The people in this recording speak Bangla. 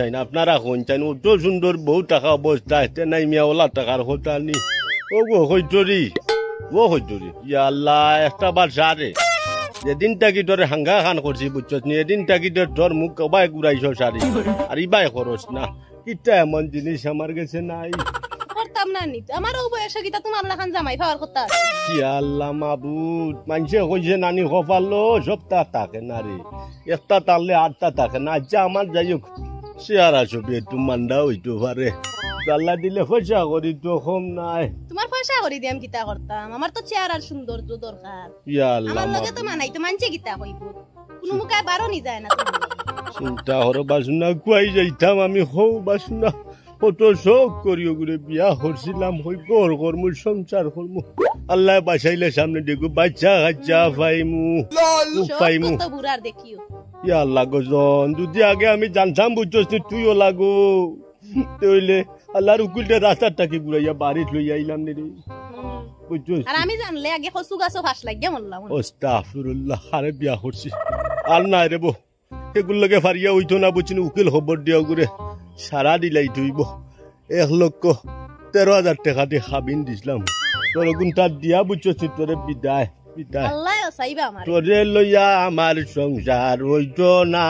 চাই না আপনারা কোন চাই অত সুন্দর বহু টাকা অবস্থা এতে নাই মিয়াওয়ালা টাকার কথা নি ও গো হইতরি ও হইতরি ইয়াল্লাহ একটা বার সারে যেদিন টাকি তোর হাঙ্গা খান করছি বুঝছস নি এদিন টাকি তোর মুখ কবাই ঘুরাইছ সারি আর ইবাই খরচ না কিটা এমন জিনিস আমার কাছে নাই করতাম না নি আমারও বয়সে গিতা তোমার লাখান জামাই পাওয়ার কথা ইয়াল্লাহ মাবুদ মানুষে কইছে নানি কপালো সপ্তাহ থাকে না রে একটা তারলে আটটা থাকে না আচ্ছা আমার যাই হোক চেয়ারা ছবি একটু মান্ডা হইতে পারে আল্লাহ দিলে পয়সা করি তো কম নাই তোমার পয়সা করি দিয়াম গিতা করতাম আমার তো চেহারা আর সৌন্দর্য দরকার ইয়াল্লাহ আমার লগে তো মানাই তো মানছে গিতা কইব কোনো মুখায় বারো নি যায় না চিন্তা হরো বাসুনা কুয়াই যাইতাম আমি হও বাসুনা কত শোক করিও ঘুরে বিয়া করছিলাম হই গর কর্ম সংসার কর্ম আল্লাহ বাঁচাইলে সামনে দেখো বাচ্চা কাচ্চা পাইমু পাইমু তো বুড়ার দেখিও ইয়া আল্লাহ গজন যদি আগে আমি জানতাম বুঝছস নি তুইও লাগো তাইলে আল্লাহর উকিলটা রাস্তাটাকে ঘুরাইয়া বাড়ি লই আইলাম রে বুঝছস আর আমি জানলে আগে কচু গাছও ফাঁস লাগিয়া মরলাম আস্তাগফিরুল্লাহ আরে বিয়া করছি আর না রে বো এগুলোকে ফারিয়া হইতো না বুঝছিনি উকিল খবর দিয়া ঘুরে সারা দিলাই তুইব 1,13,000 টাকা দিয়ে খাবিন দিছিলাম তোর গুণটা দিয়া বুঝছস তোরে বিদায় বিদায় আল্লাহ চাইবা আমার তোরে লইয়া আমার সংসার হইতো না।